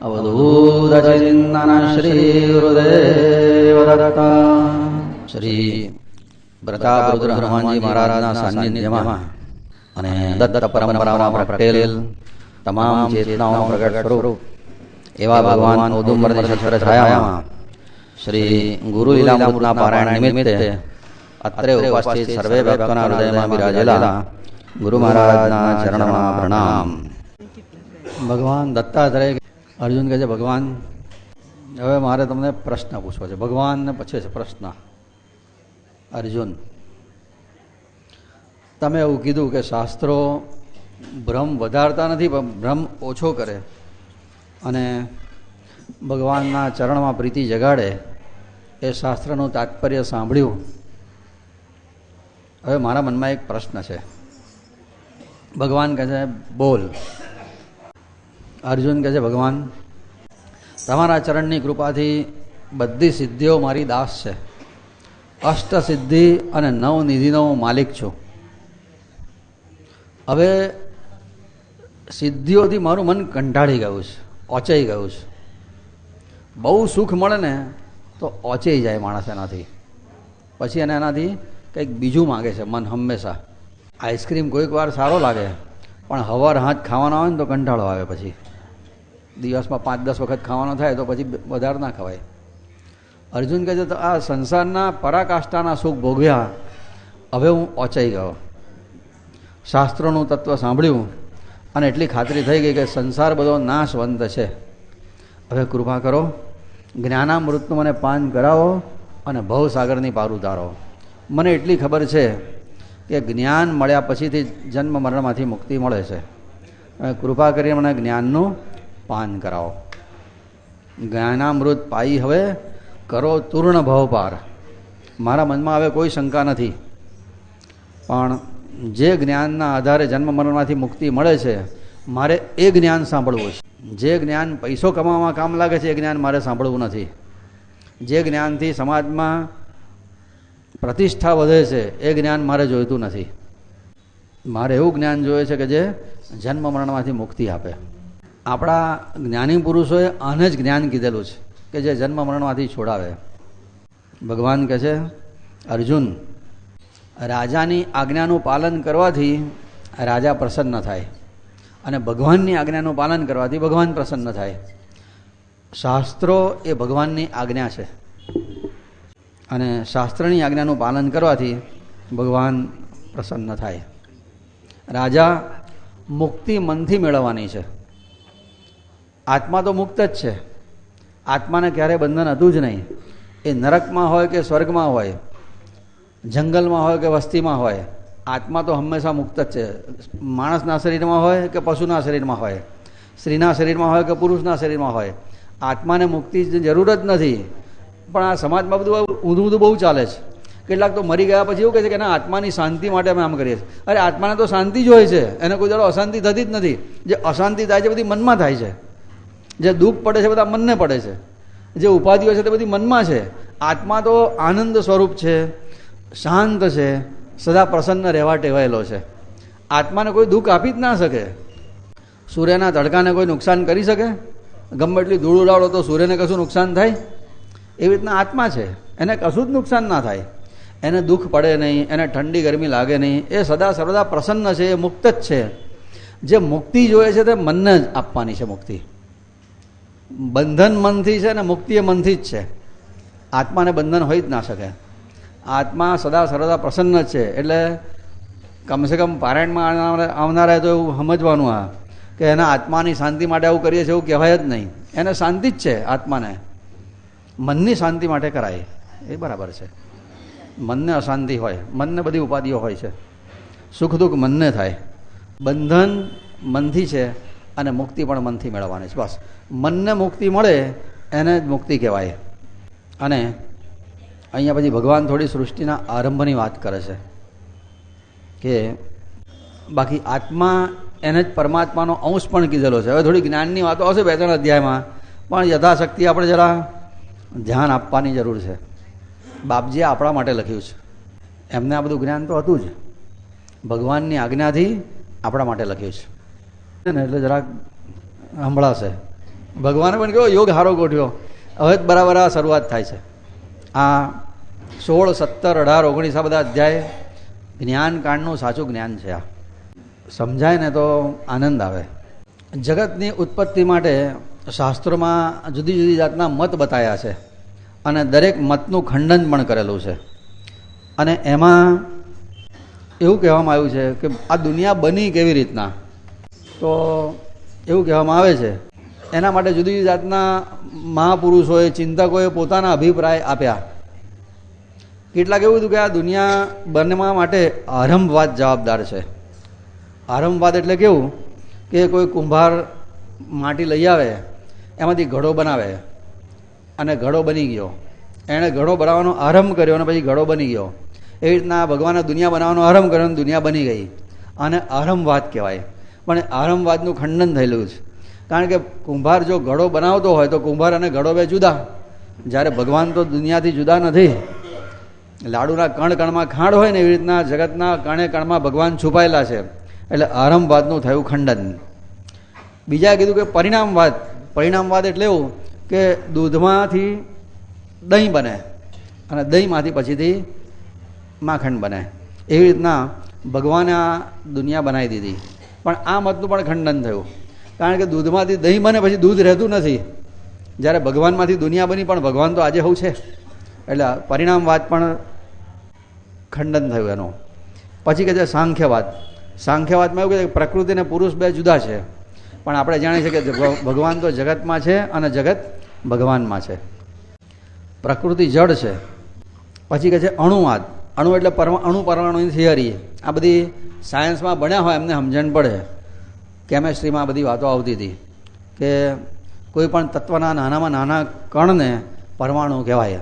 અવધૂતચિંતન શ્રી ગુરુદેવદત્તા. શ્રી પ્રતાપરુદ્ર હનુમાનજી મહારાજના સાનિધ્યમાં અને દત્ત પરંપરામાં પ્રગટેલ તમામ ચેતનાઓ પ્રગટ સ્વરૂપ એવા ભગવાન ઔદુંબરની છત્ર છાયામાં શ્રી ગુરુ લીલામૃતના પારાયણ નિમિત્તે અત્રે ઉપસ્થિત સર્વે ભક્તોના હૃદયમાં બિરાજેલા ગુરુ મહારાજના ચરણમાં પ્રણામ. ભગવાન દત્તાત્રેય અર્જુન કહે છે, ભગવાન હવે મારે તમને પ્રશ્ન પૂછવો છે. ભગવાનને પૂછે છે પ્રશ્ન. અર્જુન, તમે એવું કીધું કે શાસ્ત્રો ભ્રમ વધારતા નથી પણ ભ્રમ ઓછો કરે અને ભગવાનના ચરણમાં પ્રીતિ જગાડે, એ શાસ્ત્રનું તાત્પર્ય સાંભળ્યું. હવે મારા મનમાં એક પ્રશ્ન છે. ભગવાન કહે છે બોલ. અર્જુન કહે છે, ભગવાન તમારા ચરણની કૃપાથી બધી સિદ્ધિઓ મારી દાસ છે. અષ્ટસિદ્ધિ અને 9 નિધિનો હું માલિક છું. હવે સિદ્ધિઓથી મારું મન કંટાળી ગયું છે, ઓચાઈ ગયું છે. બહુ સુખ મળે ને તો ઓચાઈ જાય માણસ એનાથી, પછી એને એનાથી કંઈક બીજું માગે છે મન હંમેશા. આઈસ્ક્રીમ કોઈક વાર સારો લાગે પણ હવાર હાથ ખાવાનો આવે ને તો કંટાળો આવે. પછી દિવસમાં 5-10 વખત ખાવાનો થાય તો પછી વધારે ના ખવાય. અર્જુન કહે છે, તો આ સંસારના પરાકાષ્ઠાના સુખ ભોગવ્યા, હવે હું ઓચાઈ ગયો. શાસ્ત્રોનું તત્વ સાંભળ્યું અને એટલી ખાતરી થઈ ગઈ કે સંસાર બધો નાશવંત છે. હવે કૃપા કરો, જ્ઞાનામૃતનું મને પાન કરાવો અને ભવસાગરની પાર ઉતારો. મને એટલી ખબર છે કે જ્ઞાન મળ્યા પછીથી જન્મ મરણમાંથી મુક્તિ મળે છે. કૃપા કરીને મને જ્ઞાનનું પાન કરાવો. જ્ઞાનામૃત પાઈ હવે કરો તૂર્ણ ભવ પાર. મારા મનમાં હવે કોઈ શંકા નથી, પણ જે જ્ઞાનના આધારે જન્મ મરણમાંથી મુક્તિ મળે છે મારે એ જ્ઞાન સાંભળવું છે. જે જ્ઞાન પૈસો કમાવામાં કામ લાગે છે એ જ્ઞાન મારે સાંભળવું નથી. જે જ્ઞાનથી સમાજમાં પ્રતિષ્ઠા વધે છે એ જ્ઞાન મારે જોઈતું નથી. મારે એવું જ્ઞાન જોઈએ છે કે જે જન્મ મરણમાંથી મુક્તિ આપે. આપણા જ્ઞાની પુરુષોએ આને જ જ્ઞાન કીધેલું છે કે જે જન્મ મરણમાંથી છોડાવે. ભગવાન કહે છે, અર્જુન, રાજાની આજ્ઞાનું પાલન કરવાથી રાજા પ્રસન્ન થાય અને ભગવાનની આજ્ઞાનું પાલન કરવાથી ભગવાન પ્રસન્ન થાય. શાસ્ત્રો એ ભગવાનની આજ્ઞા છે અને શાસ્ત્રની આજ્ઞાનું પાલન કરવાથી ભગવાન પ્રસન્ન થાય. રાજા મુક્તિ મનથી મેળવવાની છે. આત્મા તો મુક્ત જ છે. આત્માને ક્યારેય બંધન હતું જ નહીં. એ નરકમાં હોય કે સ્વર્ગમાં હોય, જંગલમાં હોય કે વસ્તીમાં હોય, આત્મા તો હંમેશા મુક્ત જ છે. માણસના શરીરમાં હોય કે પશુના શરીરમાં હોય, સ્ત્રીના શરીરમાં હોય કે પુરુષના શરીરમાં હોય, આત્માને મુક્તિની જરૂર જ નથી. પણ આ સમાજમાં બધું ઊંધું બહુ ચાલે છે. કેટલાક તો મરી ગયા પછી એવું કહે છે કે એના આત્માની શાંતિ માટે અમે આમ કરીએ છીએ. અરે આત્માને તો શાંતિ જ હોય છે, એને કોઈ દાડો અશાંતિ થતી જ નથી. જે અશાંતિ થાય છે બધી મનમાં થાય છે. જે દુઃખ પડે છે બધા મનને પડે છે. જે ઉપાધિઓ છે તે બધી મનમાં છે. આત્મા તો આનંદ સ્વરૂપ છે, શાંત છે, સદા પ્રસન્ન રહેવા ટેવાયેલો છે. આત્માને કોઈ દુઃખ આપી જ ના શકે. સૂર્યના તડકાને કોઈ નુકસાન કરી શકે? ગમે એટલી ધૂળ ઉડાડો તો સૂર્યને કશું નુકસાન થાય? એવી રીતના આત્મા છે, એને કશું જ નુકસાન ના થાય. એને દુઃખ પડે નહીં, એને ઠંડી ગરમી લાગે નહીં. એ સદા સર્વદા પ્રસન્ન છે, એ મુક્ત જ છે. જે મુક્તિ જોઈએ છે તે મનને જ આપવાની છે. મુક્તિ બંધન મનથી છે ને મુક્તિ એ મનથી જ છે. આત્માને બંધન હોઈ જ ના શકે. આત્મા સદા સર્વદા પ્રસન્ન જ છે. એટલે કમસે કમ પારાયણમાં આવનારા તો એવું સમજવાનું આ કે એના આત્માની શાંતિ માટે આવું કરીએ છીએ એવું કહેવાય જ નહીં. એને શાંતિ જ છે. આત્માને મનની શાંતિ માટે કરાય એ બરાબર છે. મનને અશાંતિ હોય, મનને બધી ઉપાધિઓ હોય છે, સુખ દુઃખ મનને થાય. બંધન મનથી છે અને મુક્તિ પણ મનથી મેળવવાની છે. બસ મનને મુક્તિ મળે એને જ મુક્તિ કહેવાય. અને અહીંયા પછી ભગવાન થોડી સૃષ્ટિના આરંભની વાત કરે છે કે બાકી આત્મા એને જ પરમાત્માનો અંશ પણ કીધેલો છે. હવે થોડી જ્ઞાનની વાતો આવશે 2-3 અધ્યાયમાં, પણ યથાશક્તિ આપણે જરા ધ્યાન આપવાની જરૂર છે. બાપજીએ આપણા માટે લખ્યું છે. એમને આ બધું જ્ઞાન તો હતું જ, ભગવાનની આજ્ઞાથી આપણા માટે લખ્યું છે. એટલે જરાક સંભળાશે ભગવાને પણ કેવો યોગ હારો ગોઠવ્યો. હવે જ બરાબર આ શરૂઆત થાય છે. આ 16, 17, 18, 19 આ બધા અધ્યાય જ્ઞાનકાંડનું સાચું જ્ઞાન છે. આ સમજાય ને તો આનંદ આવે. જગતની ઉત્પત્તિ માટે શાસ્ત્રોમાં જુદી જુદી જાતના મત બતાવ્યા છે અને દરેક મતનું ખંડન પણ કરેલું છે. અને એમાં એવું કહેવામાં આવ્યું છે કે આ દુનિયા બની કેવી રીતના, તો એવું કહેવામાં આવે છે એના માટે જુદી જુદી જાતના મહાપુરુષોએ, ચિંતકોએ પોતાના અભિપ્રાય આપ્યા. કેટલાક એવું હતું કે આ દુનિયા બનવા માટે આરંભવાદ જવાબદાર છે. આરંભવાદ એટલે કેવું કે કોઈ કુંભાર માટી લઈ આવે, એમાંથી ઘડો બનાવે અને ઘડો બની ગયો. એણે ઘડો બનાવવાનો આરંભ કર્યો અને પછી ઘડો બની ગયો. એવી રીતના ભગવાને દુનિયા બનાવવાનો આરંભ કર્યો અને દુનિયા બની ગઈ. અને આરંભવાદ કહેવાય. પણ આરંભવાદનું ખંડન થયેલું છે. કારણ કે કુંભાર જો ઘડો બનાવતો હોય તો કુંભાર અને ઘડો બે જુદા. જ્યારે ભગવાન તો દુનિયાથી જુદા નથી. લાડુના કણ કણમાં ખાંડ હોય ને એવી રીતના જગતના કણે કણમાં ભગવાન છુપાયેલા છે. એટલે આરંભવાદનું થયું ખંડન. બીજા કીધું કે પરિણામવાદ. પરિણામવાદ એટલે એવું કે દૂધમાંથી દહીં બને અને દહીંમાંથી પછીથી માખણ બને. એવી રીતના ભગવાને આ દુનિયા બનાવી દીધી. પણ આ મતનું પણ ખંડન થયું. કારણ કે દૂધમાંથી દહીં બને પછી દૂધ રહેતું નથી. જ્યારે ભગવાનમાંથી દુનિયા બની પણ ભગવાન તો આજે હોવું છે. એટલે પરિણામવાદ પણ ખંડન થયું એનું. પછી કહે છે સાંખ્યવાદ. સાંખ્યવાદમાં એવું કહે છે કે પ્રકૃતિ અને પુરુષ બે જુદા છે. પણ આપણે જાણીએ છીએ કે ભગવાન તો જગતમાં છે અને જગત ભગવાનમાં છે. પ્રકૃતિ જડ છે. પછી કહે છે અણુવાદ. અણુ એટલે અણુ પરમાણુની થિયરી. આ બધી સાયન્સમાં ભણ્યા હોય એમને સમજણ પડે. કેમેસ્ટ્રીમાં બધી વાતો આવતી હતી કે કોઈ પણ તત્વના નાનામાં નાના કણને પરમાણુ કહેવાય.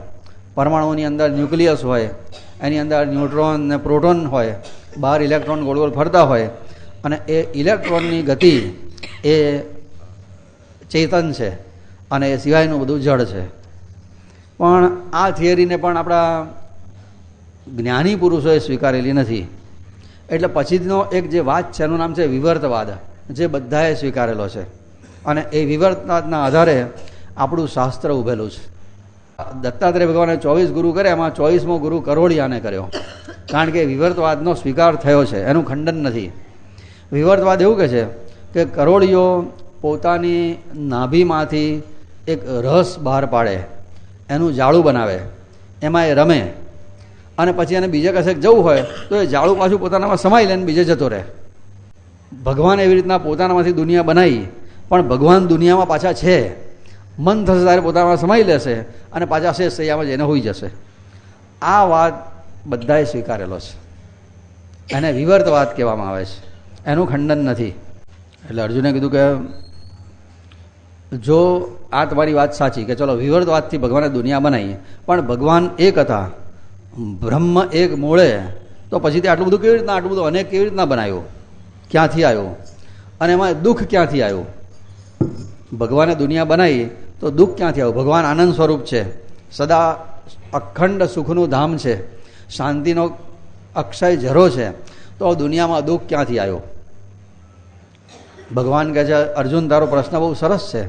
પરમાણુની અંદર ન્યુક્લિયસ હોય, એની અંદર ન્યુટ્રોન ને પ્રોટોન હોય, બહાર ઇલેક્ટ્રોન ગોળ ગોળ ફરતા હોય અને એ ઇલેક્ટ્રોનની ગતિ એ ચેતન છે અને એ સિવાયનું બધું જડ છે. પણ આ થિયરીને પણ આપણા જ્ઞાની પુરુષોએ સ્વીકારેલી નથી. એટલે પછીનો એક જે વાત છે એનું નામ છે વિવર્તવાદ, જે બધાએ સ્વીકારેલો છે. અને એ વિવર્તવાદના આધારે આપણું શાસ્ત્ર ઉભેલું છે. દત્તાત્રેય ભગવાને 24 ગુરુ કર્યા, એમાં 24મો ગુરુ કરોળિયાને કર્યો. કારણ કે વિવર્તવાદનો સ્વીકાર થયો છે, એનું ખંડન નથી. વિવર્તવાદ એવું કહે છે કે કરોળિયો પોતાની નાભીમાંથી એક રસ બહાર પાડે, એનું જાળું બનાવે, એમાં એ રમે અને પછી એને બીજે કશેક જવું હોય તો એ જાળું પાછું પોતાનામાં સમાઈ લે ને બીજે જતો રહે. ભગવાન એવી રીતના પોતાનામાંથી દુનિયા બનાવી, પણ ભગવાન દુનિયામાં પાછા છે. મન થશે ત્યારે પોતાનામાં સમાઈ લેશે અને પાછા શેષ સૈયામાં જઈને હોઈ જશે. આ વાત બધાએ સ્વીકારેલો છે. એને વિવર્તવાદ કહેવામાં આવે છે. એનું ખંડન નથી. એટલે અર્જુને કીધું કે જો આ તમારી વાત સાચી કે ચલો વિવર્તવાદથી ભગવાને દુનિયા બનાવી, પણ ભગવાન એક હતા, બ્રહ્મ એક મૂળે, તો પછી તે આટલું બધું કેવી રીતના, આટલું બધું અનેક કેવી રીતના બનાવ્યું, ક્યાંથી આવ્યું અને એમાં દુઃખ ક્યાંથી આવ્યું? ભગવાને દુનિયા બનાવી તો દુઃખ ક્યાંથી આવ્યું? ભગવાન આનંદ સ્વરૂપ છે, સદા અખંડ સુખનું ધામ છે, શાંતિનો અક્ષય ઝરો છે, તો દુનિયામાં દુઃખ ક્યાંથી આવ્યો? ભગવાન કહે છે અર્જુન તારો પ્રશ્ન બહુ સરસ છે,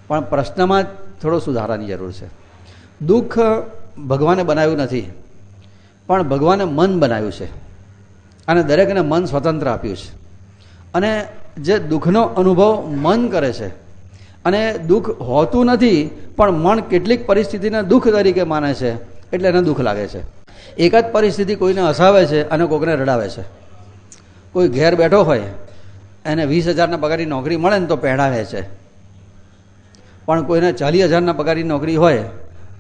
પણ પ્રશ્નમાં જ થોડો સુધારાની જરૂર છે. દુઃખ ભગવાને બનાવ્યું નથી, પણ ભગવાને મન બનાવ્યું છે અને દરેકને મન સ્વતંત્ર આપ્યું છે. અને જે દુઃખનો અનુભવ મન કરે છે અને દુઃખ હોતું નથી, પણ મન કેટલીક પરિસ્થિતિને દુઃખ તરીકે માને છે, એટલે એને દુઃખ લાગે છે. એક જ પરિસ્થિતિ કોઈને હસાવે છે અને કોઈને રડાવે છે. કોઈ ઘેર બેઠો હોય, એને 20,000ના પગારની નોકરી મળે ને તો પહેરાવે છે, પણ કોઈને 40,000ના પગારની નોકરી હોય,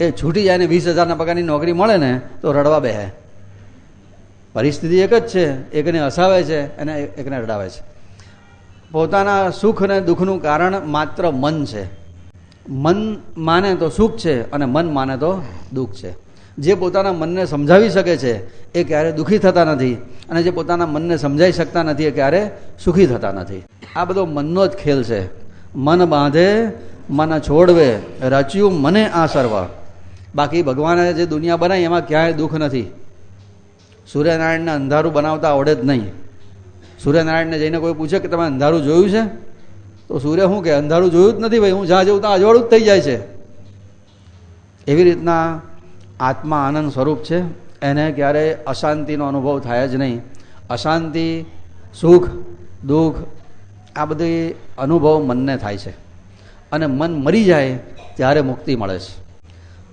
એ છૂટી જાય ને 20,000ના પગારની નોકરી મળે ને તો રડવા બેસે. પરિસ્થિતિ એક જ છે, એકને હસાવે છે અને એકને રડાવે છે. પોતાના સુખ અને દુઃખનું કારણ માત્ર મન છે. મન માને તો સુખ છે અને મન માને તો દુઃખ છે. જે પોતાના મનને સમજાવી શકે છે એ ક્યારે દુઃખી થતા નથી, અને જે પોતાના મનને સમજાવી શકતા નથી એ ક્યારે સુખી થતા નથી. આ બધો મનનો જ ખેલ છે. મન બાંધે મન છોડવે, રચ્યું મને આ સર્વ. બાકી ભગવાને જે દુનિયા બનાવી એમાં ક્યાંય દુઃખ નથી. સૂર્યનારાયણને અંધારું બનાવતા આવડે જ નહીં. સૂર્યનારાયણને જઈને કોઈ પૂછે કે તમે અંધારું જોયું છે, તો સૂર્ય શું કે અંધારું જોયું જ નથી ભાઈ, હું જ્યાં જઉં ત્યાં અજવાળું જ થઈ જાય છે. એવી રીતના આત્મા આનંદ સ્વરૂપ છે, એને ક્યારેય અશાંતિનો અનુભવ થાય જ નહીં. અશાંતિ, સુખ, દુઃખ આ બધી અનુભવ મનને થાય છે, અને મન મરી જાય ત્યારે મુક્તિ મળે છે.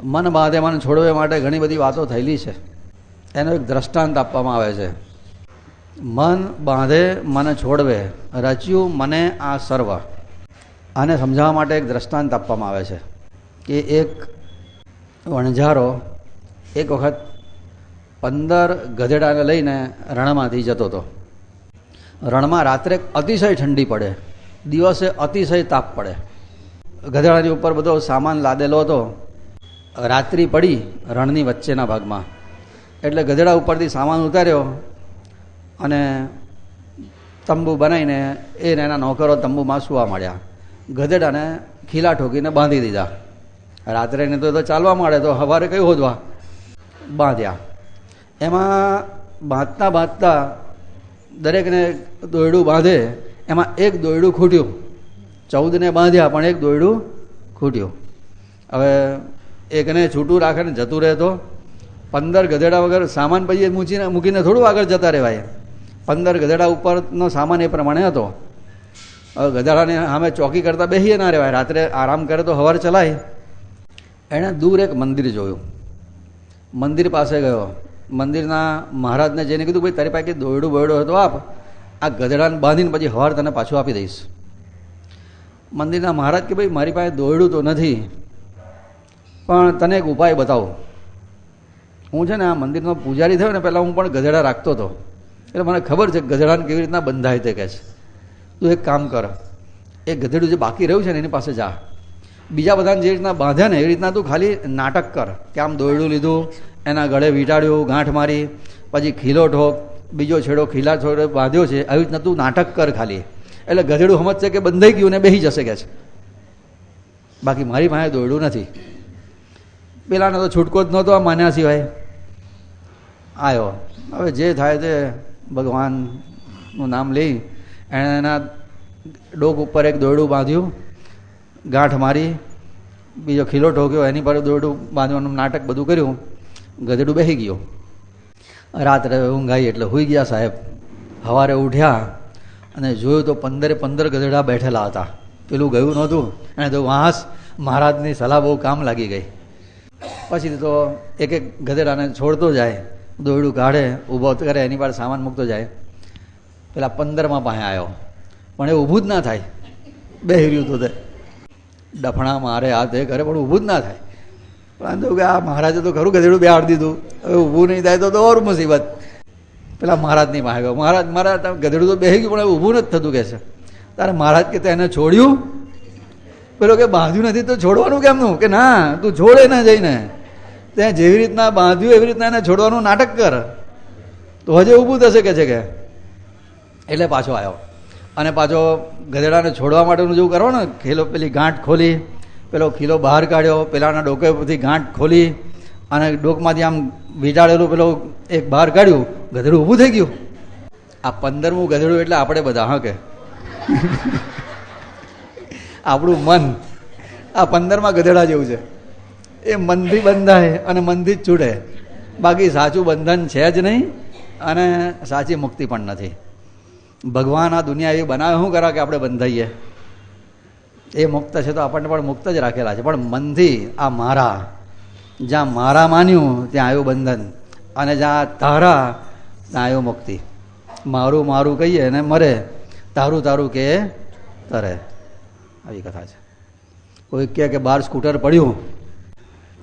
મન બાંધે મન છોડવે માટે ઘણી બધી વાતો થયેલી છે. એનો એક દ્રષ્ટાંત આપવામાં આવે છે. મન બાંધે મન છોડવે, રચ્યું મને આ સર્વ. આને સમજાવવા માટે એક દ્રષ્ટાંત આપવામાં આવે છે કે એક વણઝારો એક વખત 15 ગધેડાને લઈને રણમાંથી જતો હતો. રણમાં રાત્રે અતિશય ઠંડી પડે, દિવસે અતિશય તાપ પડે. ગધેડાની ઉપર બધો સામાન લાદેલો હતો. રાત્રિ પડી રણની વચ્ચેના ભાગમાં, એટલે ગધેડા ઉપરથી સામાન ઉતાર્યો અને તંબુ બનાવીને એને એના નોકરો તંબુમાં સૂવા માંડ્યા. ગધેડાને ખીલા ઠોકીને બાંધી દીધા. રાત્રે ને તો ચાલવા માંડે તો સવારે કઈ હોદવા બાંધ્યા. એમાં બાંધતા બાંધતા દરેકને દોયડું બાંધે, એમાં એક દોયડું ખૂટ્યું. 14ને બાંધ્યા પણ એક દોયડું ખૂટ્યું. હવે એકને છૂટું રાખે ને જતું રહે તો 15 ગધેડા વગર સામાન પછી મૂકીને થોડું આગળ જતા રહેવાય. 15 ગધેડા ઉપરનો સામાન એ પ્રમાણે હતો. હવે ગધેડાને સામે ચોકી કરતાં બેસીએ ના રહેવાય, રાત્રે આરામ કરે તો સવાર ચલાય. એણે દૂર એક મંદિર જોયું. મંદિર પાસે ગયો. મંદિરના મહારાજને જઈને કીધું ભાઈ તારી પાસે દોયડું બોયડું હતો આપ, આ ગધેડાને બાંધીને પછી સવાર તને પાછું આપી દઈશ. મંદિરના મહારાજ કે ભાઈ મારી પાસે દોયડું તો નથી, પણ તને એક ઉપાય બતાવું. હું છે ને આ મંદિરનો પૂજારી થયો ને પહેલાં હું પણ ગધેડા રાખતો હતો, એટલે મને ખબર છે ગધેડાને કેવી રીતના બંધાય તે. કહે છે તું એક કામ કર, એ ગધેડું જે બાકી રહ્યું છે ને એની પાસે જા. બીજા બધાને જે રીતના બાંધ્યા ને એવી રીતના તું ખાલી નાટક કર કે આમ દોયડું લીધું, એના ગળે વીંટાળ્યું, ગાંઠ મારી, પછી ખીલો ઠોક, બીજો છેડો ખીલા છોડે બાંધ્યો છે, આવી રીતના તું નાટક કર ખાલી. એટલે ગધેડું સમજશે કે બંધાઈ ગયું ને બેસી જશે કે છે. બાકી મારી પાસે દોયડું નથી. પેલાને તો છૂટકો જ નહોતો આ માન્યા સિવાય. આવ્યો. હવે જે થાય તે ભગવાનનું નામ લઈ એણે એના ડોક ઉપર એક દોયડું બાંધ્યું, ગાંઠ મારી, બીજો ખીલો ઠોક્યો, એની પર દોયડું બાંધવાનું નાટક બધું કર્યું. ગધેડું બેસી ગયો. રાત્રે ઊંઘ આવી એટલે સૂઈ ગયા સાહેબ. સવારે ઉઠ્યા અને જોયું તો 15 ગધેડા બેઠેલા હતા. પેલું ગયું નહોતું. એને તો વાંસ મહારાજની સલાહ બહુ કામ લાગી ગઈ. પછી તો એક એક ગધેડાને છોડતો જાય, દોયડું કાઢે, ઊભો કરે, એની પાસે સામાન મૂકતો જાય. પેલા 15માં પાસે આવ્યો, પણ એ ઊભું જ ના થાય. બેસી રહ્યું હતું તે ડફણા મારે આ તે કરે પણ ઊભું જ ના થાય. પણ તો કે આ મહારાજે તો ખરું ગધેડું બેહાડી દીધું, હવે ઊભું નહીં થાય તો ઓર મુસીબત. પેલા મહારાજની પાસે ગયો. મહારાજ મારા ગધેડું તો બેસી ગયું પણ ઊભું નથી થતું કે છે. તારે મહારાજ કે એને છોડ્યું? પેલો કે બાંધ્યું નથી તો છોડવાનું કેમનું? કે ના તું છોડે ના જઈને, ત્યાં જેવી રીતના બાંધ્યું એવી રીતના એને છોડવાનું નાટક કર તો હજે ઊભું થશે કે છે કે. એટલે પાછો આવ્યો અને પાછો ગધેડાને છોડવા માટેનું જેવું કરો ને, ખીલો પેલી ગાંઠ ખોલી, પેલો ખીલો બહાર કાઢ્યો, પેલાના ડોકે બધી ગાંઠ ખોલી અને ડોકમાંથી આમ વીંટાળેલું પેલો એક બહાર કાઢ્યું. ગધેડું ઊભું થઈ ગયું. આ 15મું ગધેડું એટલે આપણે બધા. હા કે આપણું મન આ 15માં ગધેડા જેવું છે. એ મનથી બંધાય અને મનથી જ છૂટે. બાકી સાચું બંધન છે જ નહીં અને સાચી મુક્તિ પણ નથી. ભગવાન આ દુનિયા એવી બનાવે શું કરે કે આપણે બંધાઈએ? એ મુક્ત છે તો આપણને પણ મુક્ત જ રાખેલા છે. પણ મનથી આ મારા, જ્યાં મારા માન્યું ત્યાં આવ્યું બંધન, અને જ્યાં તારા ત્યાં આવ્યું મુક્તિ. મારું મારું કહીએ અને મરે, તારું તારું કે તરે. આવી કથા છે. કોઈ કહે કે બહાર સ્કૂટર પડ્યું,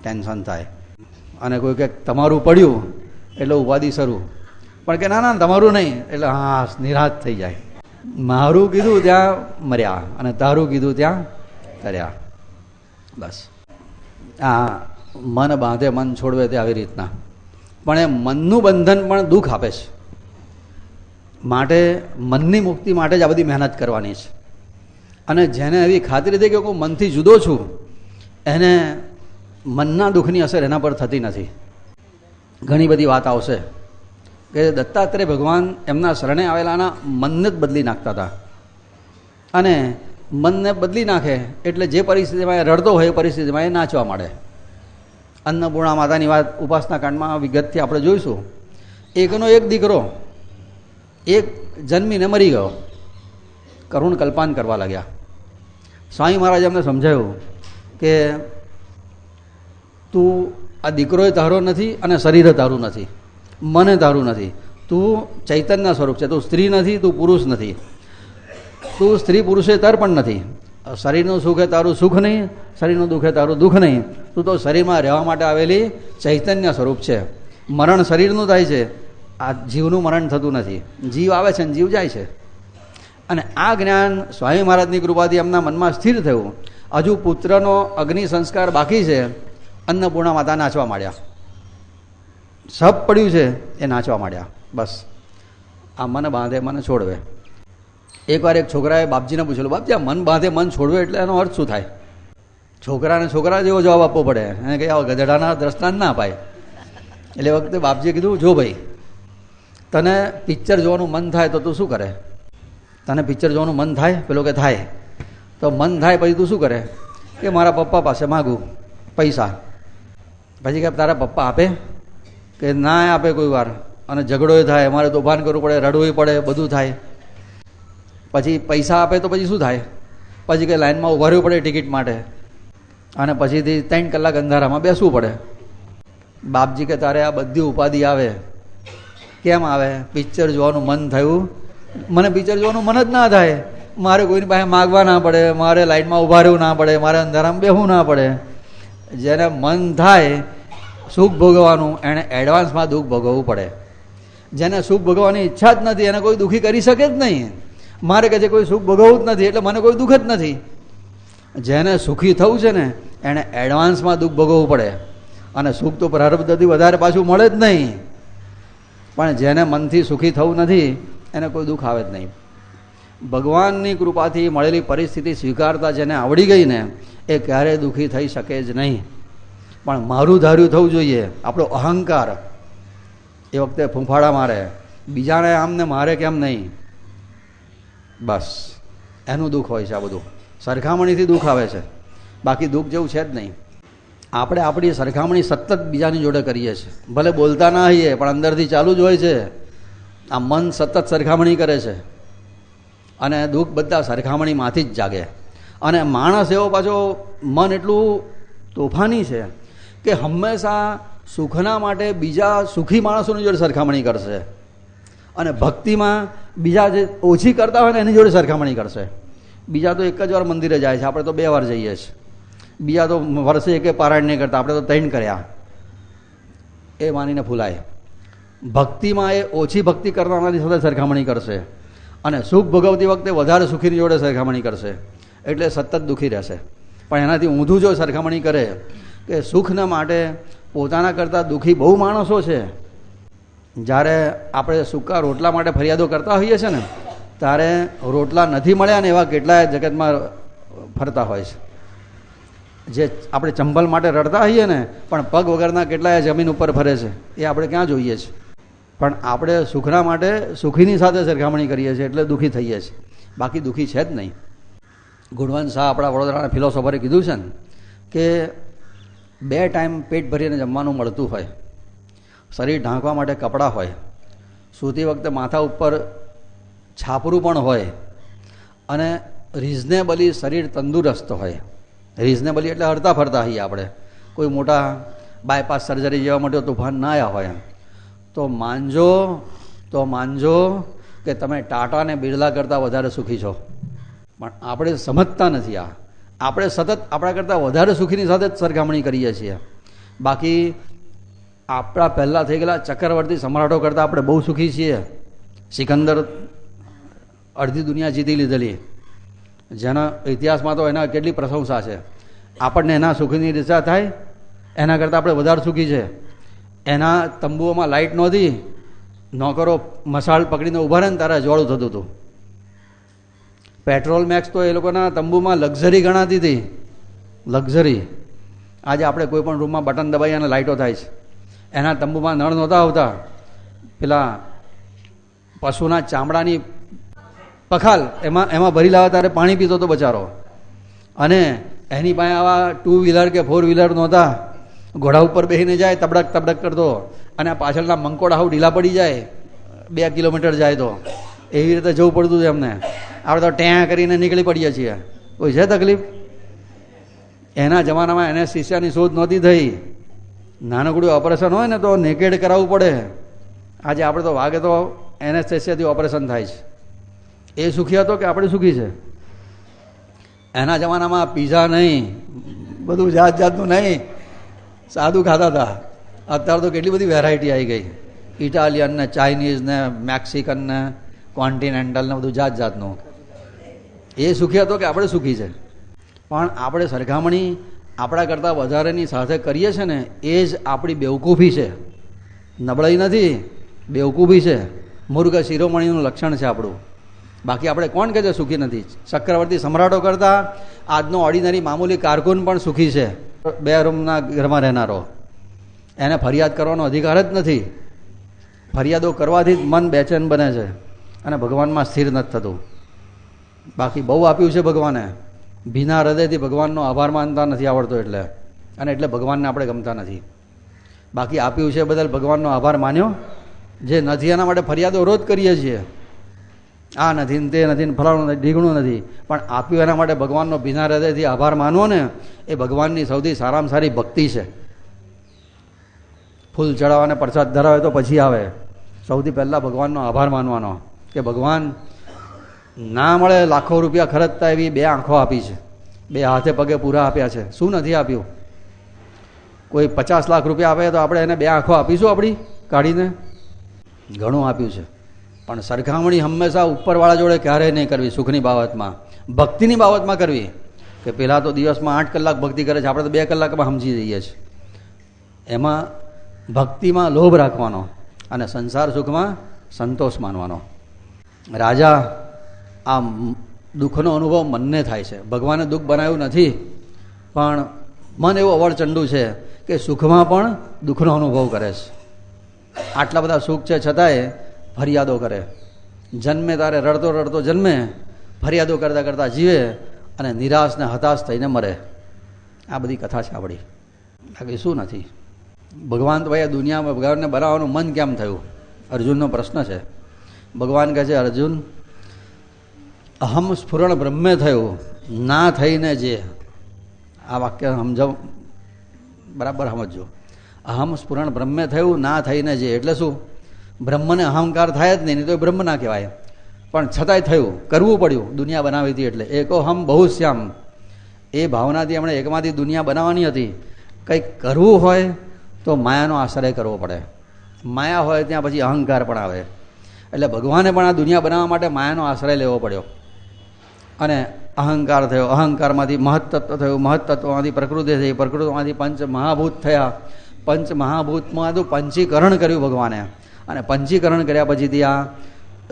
ટેન્શન થાય, અને કોઈ કહે તમારું પડ્યું એટલે ઉપાધિ શરૂ. પણ કે ના ના તમારું નહીં એટલે હા નિરાશ થઈ જાય. મારું કીધું ત્યાં મર્યા અને તારું કીધું ત્યાં તર્યા. બસ આ મન બાંધે મન છોડવે તે આવી રીતના. પણ એ મનનું બંધન પણ દુઃખ આપે છે. માટે મનની મુક્તિ માટે જ આ બધી મહેનત કરવાની છે. અને જેને એવી ખાતરી થઈ કે હું મનથી જુદો છું, એને મનના દુઃખની અસર એના પર થતી નથી. ઘણી બધી વાત આવશે કે દત્તાત્રેય ભગવાન એમના શરણે આવેલાના મનને જ બદલી નાખતા હતા, અને મનને બદલી નાખે, એટલે જે પરિસ્થિતિમાં એ રડતો હોય એ પરિસ્થિતિમાં એ નાચવા માંડે. અન્નપૂર્ણા માતાની વાત ઉપાસના કાંડમાં વિગતથી આપણે જોઈશું. એકનો એક દીકરો એક જન્મીને મરી ગયો, કરુણ કલ્પાન કરવા લાગ્યા. સ્વામી મહારાજ એમને સમજાયું કે તું આ દીકરોય તારો નથી અને શરીર તારું નથી, મને તારું નથી. તું ચૈતન્ય સ્વરૂપ છે, તું સ્ત્રી નથી, તું પુરુષ નથી, તું સ્ત્રી પુરુષેતર પણ નથી. શરીરનું સુખ એ તારું સુખ નહીં, શરીરનું દુઃખ એ તારું દુઃખ નહીં. તું તો શરીરમાં રહેવા માટે આવેલી ચૈતન્ય સ્વરૂપ છે. મરણ શરીરનું થાય છે, આ જીવનું મરણ થતું નથી. જીવ આવે છે અને જીવ જાય છે. અને આ જ્ઞાન સ્વામી મહારાજની કૃપાથી એમના મનમાં સ્થિર થયું. હજુ પુત્રનો અગ્નિ સંસ્કાર બાકી છે. અન્નપૂર્ણા માતા નાચવા માંડ્યા. સબ પડ્યું છે એ નાચવા માંડ્યા. બસ આ મન બાંધે મન છોડવે. એકવાર એક છોકરાએ બાપજીને પૂછેલું, બાપજી આ મન બાંધે મન છોડવે એટલે એનો અર્થ શું થાય? છોકરાને છોકરા જેવો જવાબ આપવો પડે. એને કંઈ આવા ગધેડાના દ્રષ્ટાંત ના અપાય. એટલે વખતે બાપજીએ કીધું, જો ભાઈ તને પિક્ચર જોવાનું મન થાય તો તું શું કરે? તને પિક્ચર જોવાનું મન થાય? પેલો કે થાય. તો મન થાય પછી તું શું કરે? કે મારા પપ્પા પાસે માગું પૈસા. પછી કે તારા પપ્પા આપે? કે ના આપે કોઈ વાર, અને ઝઘડોય થાય, અમારે તોફાન કરવું પડે, રડવું પડે, બધું થાય. પછી પૈસા આપે તો પછી શું થાય? પછી કે લાઈનમાં ઊભા રહેવું પડે ટિકિટ માટે, અને પછીથી 3 કલાક અંધારામાં બેસવું પડે. બાપજી કે તારે આ બધી ઉપાધિ આવે કેમ આવે? પિક્ચર જોવાનું મન થયું, મને પિક્ચર જોવાનું મન જ ના થાય. મારે કોઈની પાસે માગવા ના પડે, મારે લાઈનમાં ઊભા રહેવું ના પડે, મારે અંધારામાં બેસવું ના પડે. જેને મન થાય સુખ ભોગવવાનું, એણે એડવાન્સમાં દુઃખ ભોગવવું પડે. જેને સુખ ભોગવવાની ઈચ્છા જ નથી એને કોઈ દુઃખી કરી શકે જ નહીં. મારે કહે છે કોઈ સુખ ભોગવવું જ નથી એટલે મને કોઈ દુઃખ જ નથી. જેને સુખી થવું છે ને એણે એડવાન્સમાં દુઃખ ભોગવવું પડે. અને સુખ તો પ્રારબ્ધથી વધારે પાછું મળે જ નહીં. પણ જેને મનથી સુખી થવું નથી એને કોઈ દુઃખ આવે જ નહીં. ભગવાનની કૃપાથી મળેલી પરિસ્થિતિ સ્વીકારતા જેને આવડી ગઈ ને એ ક્યારેય દુઃખી થઈ શકે જ નહીં. પણ મારું ધાર્યું થવું જોઈએ. આપણો અહંકાર એ વખતે ફૂંફાડા મારે, બીજાને આમને મારે કેમ નહીં, બસ એનું દુઃખ હોય છે. આ બધું સરખામણીથી દુઃખ આવે છે, બાકી દુઃખ જેવું છે જ નહીં. આપણે આપણી સરખામણી સતત બીજાની જોડે કરીએ છીએ. ભલે બોલતા ના હોઈએ પણ અંદરથી ચાલુ જ હોય છે. આ મન સતત સરખામણી કરે છે અને દુઃખ બધા સરખામણીમાંથી જ જાગે. અને માણસ એવો પાછો મન એટલું તોફાની છે કે હંમેશા સુખના માટે બીજા સુખી માણસોની જોડે સરખામણી કરશે, અને ભક્તિમાં બીજા જે ઓછી કરતા હોય ને એની જોડે સરખામણી કરશે. બીજા તો એક જ વાર મંદિરે જાય છે, આપણે તો 2 વાર જઈએ છીએ. બીજા તો વર્ષે એકે પારાયણ નહીં કરતા, આપણે તો 3 કર્યા. એ માનીને ફૂલાય. ભક્તિમાં એ ઓછી ભક્તિ કરનારની સાથે સરખામણી કરશે, અને સુખ ભોગવતી વખતે વધારે સુખીની જોડે સરખામણી કરશે. એટલે સતત દુઃખી રહેશે. પણ એનાથી ઊંધું જો સરખામણી કરે કે સુખના માટે પોતાના કરતાં દુઃખી બહુ માણસો છે. જ્યારે આપણે સૂકા રોટલા માટે ફરિયાદો કરતા હોઈએ છીએ ને ત્યારે રોટલા નથી મળ્યા ને એવા કેટલાય જગતમાં ફરતા હોય છે. જે આપણે ચંપલ માટે રડતા હોઈએ ને પણ પગ વગરના કેટલાય જમીન ઉપર ફરે છે, એ આપણે ક્યાં જોઈએ છીએ. પણ આપણે સુખના માટે સુખીની સાથે સરખામણી કરીએ છીએ એટલે દુઃખી થઈએ છીએ, બાકી દુઃખી છે જ નહીં. ગુણવંત શાહ આપણા વડોદરાના ફિલોસોફરે કીધું છે ને કે 2 ટાઈમ પેટ ભરીને જમવાનું મળતું હોય, શરીર ઢાંકવા માટે કપડાં હોય, સૂતી વખતે માથા ઉપર છાપરું પણ હોય, અને રિઝનેબલી શરીર તંદુરસ્ત હોય. રિઝનેબલી એટલે હરતા ફરતા હોઈએ આપણે, કોઈ મોટા બાયપાસ સર્જરી જેવા માટે તોફાન ના આવ્યા હોય. તો માનજો કે તમે ટાટા ને બિરલા કરતાં વધારે સુખી છો. પણ આપણે સમજતા નથી. આપણે સતત આપણા કરતાં વધારે સુખીની સાથે જ સરખામણી કરીએ છીએ. બાકી આપણા પહેલાં થઈ ગયેલા ચક્રવર્તી સમ્રાટો કરતાં આપણે બહુ સુખી છીએ. સિકંદર અડધી દુનિયા જીતી લીધેલી, જેના ઇતિહાસમાં તો એના કેટલી પ્રશંસા છે. આપણને એના સુખની ઈચ્છા થાય એના કરતાં આપણે વધારે સુખી છે. એના તંબુઓમાં લાઇટ નહોતી, નોકરો મશાલ પકડીને ઊભા રહે ને તારે અજવાળું થતું હતું. પેટ્રોલ મેક્સ તો એ લોકોના તંબુમાં લક્ઝરી ગણાતી હતી, લક્ઝરી. આજે આપણે કોઈ પણ રૂમમાં બટન દબાઈ અને લાઇટો થાય છે. એના તંબુમાં નળ નહોતા આવતા, પેલા પશુના ચામડાની પખાલ એમાં ભરી લાવે ત્યારે પાણી પીતો હતો બચારો. અને એની પાસે આવા 2 વ્હીલર કે 4 વ્હીલર નહોતા. ઘોડા ઉપર બેસીને જાય, તબડક તબડક કરતો, અને પાછળના મંકોડા હાવ ઢીલા પડી જાય 2 કિલોમીટર જાય તો. એવી રીતે જવું પડતું હતું એમને. આપણે તો ટ્યાં કરીને નીકળી પડીએ છીએ. કોઈ છે તકલીફ? એના જમાનામાં એનેસ્થેસિયાની શોધ નહોતી થઈ. નાનકડું ઓપરેશન હોય ને તો નેકેડ કરાવવું પડે. આજે આપણે તો વાગે તો એનેસ્થેસિયાથી ઓપરેશન થાય છે. એ સુખી હતો કે આપણે સુખી છે? એના જમાનામાં પીઝા નહીં, બધું જાત જાતનું નહીં, સાદું ખાતા હતા. અત્યારે તો કેટલી બધી વેરાયટી આવી ગઈ. ઇટાલિયન ને, ચાઇનીઝ ને, મેક્સિકન ને, કોન્ટિનેન્ટલ ને, બધું જાત જાતનું. એ સુખી હતો કે આપણે સુખી છે? પણ આપણે સરખામણી આપણા કરતાં વધારેની સાથે કરીએ છીએ ને, એ જ આપણી બેવકૂફી છે. નબળાઈ નથી, બેવકૂફી છે. મૂર્ખ શિરોમણીનું લક્ષણ છે આપણું. બાકી આપણે કોણ કહે છે સુખી નથી? ચક્રવર્તી સમ્રાટો કરતાં આજનો ઓર્ડિનરી મામૂલી કારકુન પણ સુખી છે. 2 રૂમના ઘરમાં રહેનારો, એને ફરિયાદ કરવાનો અધિકાર જ નથી. ફરિયાદો કરવાથી જ મન બેચેન બને છે અને ભગવાનમાં સ્થિર નથી થતું. બાકી બહુ આપ્યું છે ભગવાને. ભીના હૃદયથી ભગવાનનો આભાર માનતા નથી આવડતો એટલે, અને એટલે ભગવાનને આપણે ગમતા નથી. બાકી આપ્યું છે બદલ ભગવાનનો આભાર માન્યો. જે નથી એના માટે ફરિયાદો રોજ કરીએ છીએ. આ નથી ને તે નથી ને ફલાણું નથી, ઢીગણું નથી. પણ આપ્યું એના માટે ભગવાનનો ભીના હૃદયથી આભાર માનવો ને, એ ભગવાનની સૌથી સારામાં સારી ભક્તિ છે. ફૂલ ચડાવવાને પ્રસાદ ધરાવે તો પછી આવે. સૌથી પહેલાં ભગવાનનો આભાર માનવાનો કે ભગવાન ના મળે લાખો રૂપિયા ખર્ચતા એવી 2 આંખો આપી છે, 2 હાથે પગે પૂરા આપ્યા છે. શું નથી આપ્યું? કોઈ 50 લાખ રૂપિયા આપે તો આપણે એને 2 આંખો આપીશું આપણી કાઢીને? ઘણું આપ્યું છે. પણ સરખામણી હંમેશા ઉપરવાળા જોડે ક્યારેય નહીં કરવી. સુખની બાબતમાં, ભક્તિની બાબતમાં કરવી. કે પેલા તો દિવસમાં 8 કલાક ભક્તિ કરે છે, આપણે તો 2 કલાકમાં સમજી જઈએ છીએ. એમાં ભક્તિમાં લોભ રાખવાનો અને સંસાર સુખમાં સંતોષ માનવાનો. રાજા આ દુઃખનો અનુભવ મનને થાય છે. ભગવાને દુઃખ બનાવ્યું નથી, પણ મન એવું અવળચંડું છે કે સુખમાં પણ દુઃખનો અનુભવ કરે છે. આટલા બધા સુખ છે છતાંય ફરિયાદો કરે. જન્મે તારે રડતો રડતો જન્મે, ફરિયાદો કરતાં કરતાં જીવે અને નિરાશ ને હતાશ થઈને મરે. આ બધી કથા છે આપણી. બાકી શું નથી. ભગવાન તો ભાઈ આ દુનિયામાં ભગવાનને બનાવવાનું મન કેમ થયું? અર્જુનનો પ્રશ્ન છે. ભગવાન કહે છે, અર્જુન, અહમ સ્ફુરણ બ્રહ્મે થયું, ના થઈને જે. આ વાક્ય સમજાવ, બરાબર સમજો. અહમ સ્ફુરણ બ્રહ્મે થયું, ના થઈને જે એટલે શું? બ્રહ્મને અહંકાર થાય જ નહીં, તો એ બ્રહ્મ ના કહેવાય. પણ છતાંય થયું, કરવું પડ્યું. દુનિયા બનાવી હતી એટલે. એકો હમ બહુ શ્યામ, એ ભાવનાથી એમણે એકમાંથી દુનિયા બનાવવાની હતી. કંઈક કરવું હોય તો માયાનો આશ્રય કરવો પડે. માયા હોય ત્યાં પછી અહંકાર પણ આવે. એટલે ભગવાને પણ આ દુનિયા બનાવવા માટે માયાનો આશ્રય લેવો પડ્યો. અને અહંકાર થયો, અહંકારમાંથી મહત્તત્વ થયું, મહત્તત્વમાંથી પ્રકૃતિ થઈ, પ્રકૃતિમાંથી પંચ મહાભૂત થયા, પંચ મહાભૂતમાં તો પંચીકરણ કર્યું ભગવાને. અને પંચીકરણ કર્યા પછીથી આ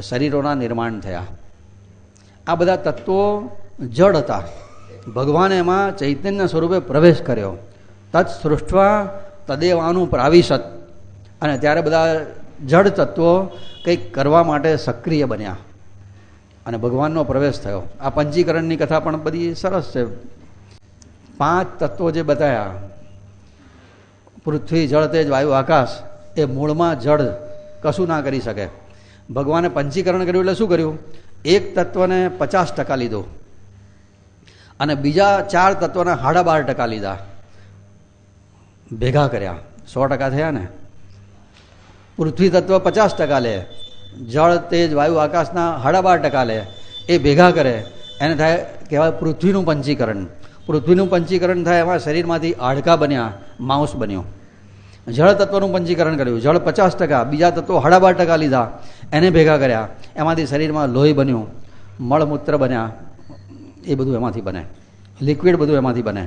શરીરોના નિર્માણ થયા. આ બધા તત્વો જડ હતા. ભગવાને એમાં ચૈતન્ય સ્વરૂપે પ્રવેશ કર્યો. તત્સૃષ્ટવા તદેવાનું પ્રાવિશત. અને ત્યારે બધા જડ તત્વો કંઈક કરવા માટે સક્રિય બન્યા અને ભગવાનનો પ્રવેશ થયો. આ પંચીકરણની કથા પણ બધી સરસ છે. 5 તત્વો જે બતાવ્યા, પૃથ્વી, જળ, તેજ, વાયુ, આકાશ, એ મૂળમાં જડ કશું ના કરી શકે. ભગવાને પંચીકરણ કર્યું એટલે શું કર્યું? એક તત્વને 50% લીધો અને બીજા 4 તત્વને 12.5% લીધા, ભેગા કર્યા. 100% થયા ને. પૃથ્વી તત્વ 50% લે, જળ, તેજ, વાયુ, આકાશના 12.5% લે, એ ભેગા કરે, એને થાય કહેવાય પૃથ્વીનું પંચીકરણ. પૃથ્વીનું પંચીકરણ થાય, એમાં શરીરમાંથી હાડકાં બન્યા, માંસ બન્યો. જળ તત્વનું પંચીકરણ કર્યું, જળ 50%, બીજા તત્વો 12.5% લીધા, એને ભેગા કર્યા, એમાંથી શરીરમાં લોહી બન્યું, મળમૂત્ર બન્યા, એ બધું એમાંથી બને, લિક્વિડ બધું એમાંથી બને.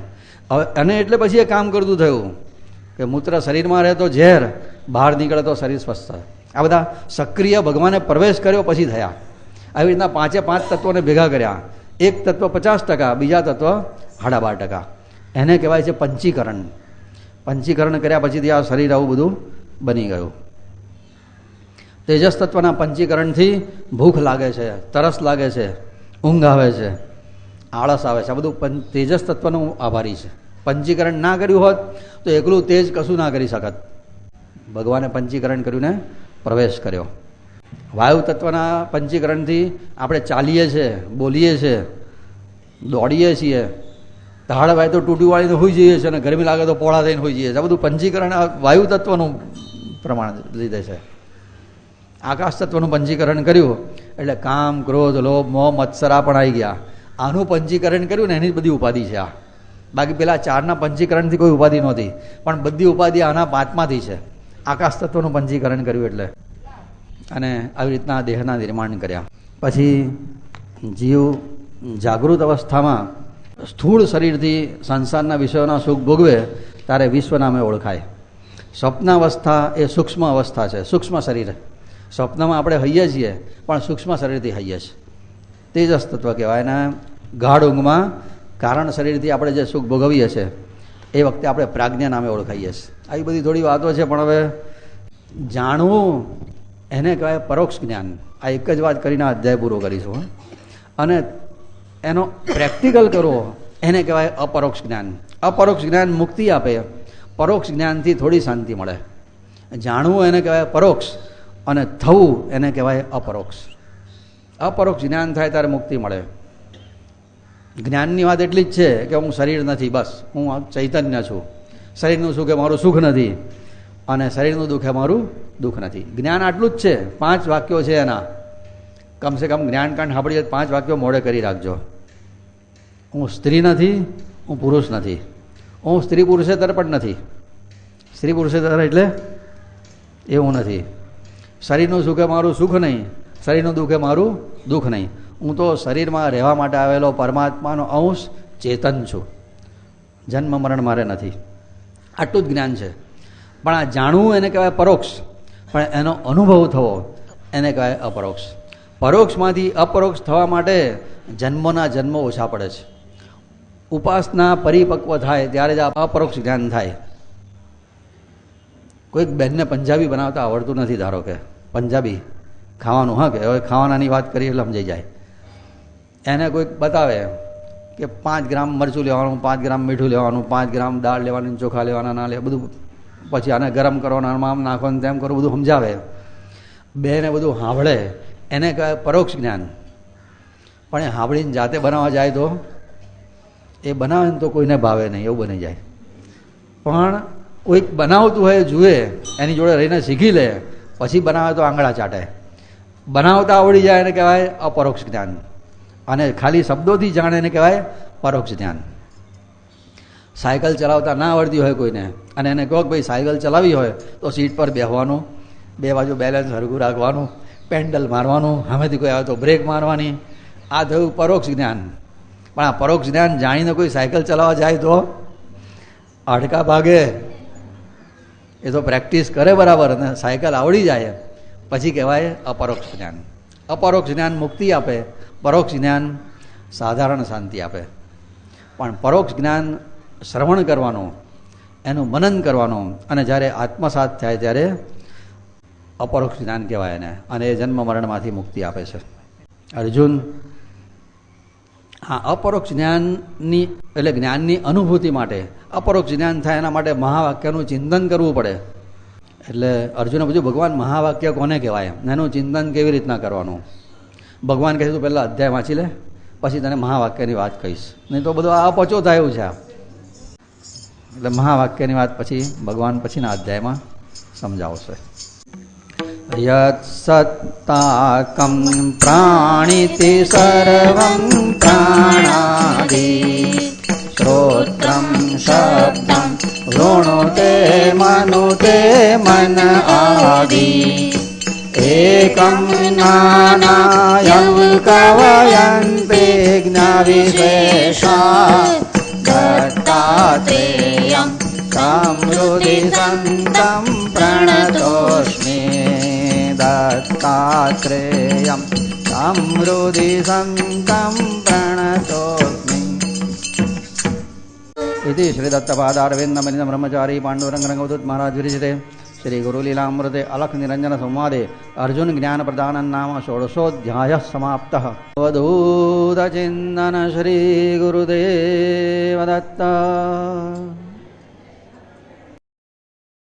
હવે અને એટલે પછી એ કામ કરતું થયું કે મૂત્ર શરીરમાં રહે તો ઝેર, બહાર નીકળે તો શરીર સ્વસ્થ થાય. આ બધા સક્રિય ભગવાને પ્રવેશ કર્યો પછી થયા. આવી રીતના 5 તત્વોને ભેગા કર્યા. એક તત્વ 50%, બીજા તત્વ 12.5%. એને કહેવાય છે પંચીકરણ. પંચીકરણ કર્યા પછીથી આ શરીર આવું બધું બની ગયું. તેજસ તત્વના પંચીકરણથી ભૂખ લાગે છે, તરસ લાગે છે, ઊંઘ આવે છે, આળસ આવે છે. આ બધું તેજસ તત્વનું આભારી છે. પંચીકરણ ના કર્યું હોત તો એકલું તેજ કશું ના કરી શકત. ભગવાને પંચીકરણ કર્યું ને પ્રવેશ કર્યો. વાયુ તત્વના પંચીકરણથી આપણે ચાલીએ છીએ, બોલીએ છીએ, દોડીએ છીએ. ધાડ વાય તો તૂટી વાળીને હોઈ જઈએ છીએ અને ગરમી લાગે તો પોળા થઈને હોઈ જઈએ છીએ. આ બધું પંચીકરણ વાયુ તત્વનું પ્રમાણ લીધે છે. આકાશ તત્વનું પંચીકરણ કર્યું એટલે કામ, ક્રોધ, લોભ, મોહ, મત્સરા પણ આવી ગયા. આનું પંચીકરણ કર્યું ને એની જ બધી ઉપાધિ છે આ. બાકી પેલા ચારના પંચીકરણથી કોઈ ઉપાધિ નહોતી, પણ બધી ઉપાધિ આના પાંચમાંથી છે. આકાશ તત્વનું પંચીકરણ કર્યું એટલે, અને આવી રીતના દેહના નિર્માણ કર્યા. પછી જીવ જાગૃત અવસ્થામાં સ્થૂળ શરીરથી સંસારના વિષયોના સુખ ભોગવે ત્યારે વિશ્વ નામે ઓળખાય. સ્વપ્ન અવસ્થા એ સૂક્ષ્મ અવસ્થા છે, સૂક્ષ્મ શરીર. સ્વપ્નમાં આપણે હૈયે છીએ પણ સૂક્ષ્મ શરીરથી હૈયે છીએ. તેજસ તત્વ કહેવાય. અને ગાઢ ઊંઘમાં કારણ શરીરથી આપણે જે સુખ ભોગવીએ છીએ એ વખતે આપણે પ્રાજ્ઞા નામે ઓળખાઈએ છીએ. આવી બધી થોડી વાતો છે, પણ હવે જાણવું એને કહેવાય પરોક્ષ જ્ઞાન. આ એક જ વાત કરીને અધ્યાય પૂરો કરીશું. અને એનો પ્રેક્ટિકલ કરવો એને કહેવાય અપરોક્ષ જ્ઞાન. અપરોક્ષ જ્ઞાન મુક્તિ આપે, પરોક્ષ જ્ઞાનથી થોડી શાંતિ મળે. જાણવું એને કહેવાય પરોક્ષ, અને થવું એને કહેવાય અપરોક્ષ. અપરોક્ષ જ્ઞાન થાય ત્યારે મુક્તિ મળે. જ્ઞાનની વાત એટલી જ છે કે હું શરીર નથી, બસ હું ચૈતન્ય છું. શરીરનું સુખ એ મારું સુખ નથી, અને શરીરનું દુઃખ એ મારું દુઃખ નથી. જ્ઞાન આટલું જ છે. 5 વાક્યો છે એના. કમસે કમ જ્ઞાનકાંડ સાંભળીએ 5 વાક્યો મોડે કરી રાખજો. હું સ્ત્રી નથી, હું પુરુષ નથી, હું સ્ત્રી પુરુષેતર પણ નથી. સ્ત્રી પુરુષેતર એટલે એવું નથી. શરીરનું સુખ એ મારું સુખ નહીં, શરીરનું દુઃખ એ મારું દુઃખ નહીં. હું તો શરીરમાં રહેવા માટે આવેલો પરમાત્માનો અંશ ચેતન છું. જન્મ મરણ મારે નથી. આટલું જ જ્ઞાન છે. પણ આ જાણવું એને કહેવાય પરોક્ષ, પણ એનો અનુભવ થવો એને કહેવાય અપરોક્ષ. પરોક્ષમાંથી અપરોક્ષ થવા માટે જન્મોના જન્મો ઓછા પડે છે. ઉપાસના પરિપક્વ થાય ત્યારે જ આ અપરોક્ષ જ્ઞાન થાય. કોઈક બહેનને પંજાબી બનાવતા આવડતું નથી, ધારો કે પંજાબી ખાવાનું, હા, કે હવે ખાવાનાની વાત કરીએ એટલે સમજાઈ જાય. એને કોઈક બતાવે કે 5 ગ્રામ મરચું લેવાનું, 5 ગ્રામ મીઠું લેવાનું, 5 ગ્રામ દાળ લેવાની, ચોખા લેવાના, ના લે બધું, પછી આને ગરમ કરવાના, આમ નાખવાનું, તેમ કરવું, બધું સમજાવે. બેને બધું સાંભળે એને કહેવાય પરોક્ષ જ્ઞાન. પણ એ સાંભળીને જાતે બનાવવા જાય તો એ બનાવે ને તો કોઈને ભાવે નહીં, એવું બની જાય. પણ કોઈક બનાવતું હોય જુએ, એની જોડે રહીને શીખી લે, પછી બનાવે તો આંગળા ચાટે. બનાવતા આવડી જાય એને કહેવાય અપરોક્ષ જ્ઞાન. અને ખાલી શબ્દોથી જાણે એને કહેવાય પરોક્ષ જ્ઞાન. સાયકલ ચલાવતા ના આવડતી હોય કોઈને, અને એને કહો કે ભાઈ સાયકલ ચલાવી હોય તો સીટ પર બેસવાનું, 2 બાજુ બેલેન્સ હરખું રાખવાનું, પેન્ડલ મારવાનું, સામેથી કોઈ આવે તો બ્રેક મારવાની. આ થયું પરોક્ષ જ્ઞાન. પણ આ પરોક્ષ જ્ઞાન જાણીને કોઈ સાયકલ ચલાવવા જાય તો હાડકા ભાગે. એ તો પ્રેક્ટિસ કરે બરાબર અને સાયકલ આવડી જાય પછી કહેવાય અપરોક્ષ જ્ઞાન. અપરોક્ષ જ્ઞાન મુક્તિ આપે, પરોક્ષ જ્ઞાન સાધારણ શાંતિ આપે. પણ પરોક્ષ જ્ઞાન શ્રવણ કરવાનું, એનું મનન કરવાનું, અને જ્યારે આત્મસાત થાય ત્યારે અપરોક્ષ જ્ઞાન કહેવાય એને, અને એ જન્મ મરણમાંથી મુક્તિ આપે છે. અર્જુન, આ અપરોક્ષ જ્ઞાનની એટલે જ્ઞાનની અનુભૂતિ માટે, અપરોક્ષ જ્ઞાન થાય એના માટે મહાવાક્યનું ચિંતન કરવું પડે. એટલે અર્જુને પૂછ્યું, ભગવાન મહાવાક્ય કોને કહેવાય, એનું ચિંતન કેવી રીતના કરવાનું? ભગવાન કહે તું પહેલાં અધ્યાય વાંચી લે, પછી તને મહાવાક્યની વાત કહીશ. નહીં તો બધું આ અપચો થયું છે. એટલે મહાવાક્યની વાત પછી ભગવાન પછીના અધ્યાયમાં સમજાવશે. યત સત્તાકં પ્રાણીતિ સર્વં પ્રાણાદિ શ્રોત્રં શબ્દં વૃણુતે મનુતે મન આદિ એકં નાનાયં કવયન્તે જ્ઞાવિશેષા દત્તાત્રેયં સમૃદ્ધિ સંતં પ્રણતોસ્મિ દત્તાત્રેયં સમૃદ્ધિ સંતં પ્રણતોસ્મિ. इति श्री दत्तपादारविंद मलिन ब्रह्मचारी पांडुरंग रंगवदूत महाराज विरचिते श्री गुरुलीलामृते अलख निरंजन संवादे अर्जुन ज्ञान प्रदान नाम षोडशोऽध्याय समाप्त। अवधूत चिंतन श्री गुरुदेव दत्त।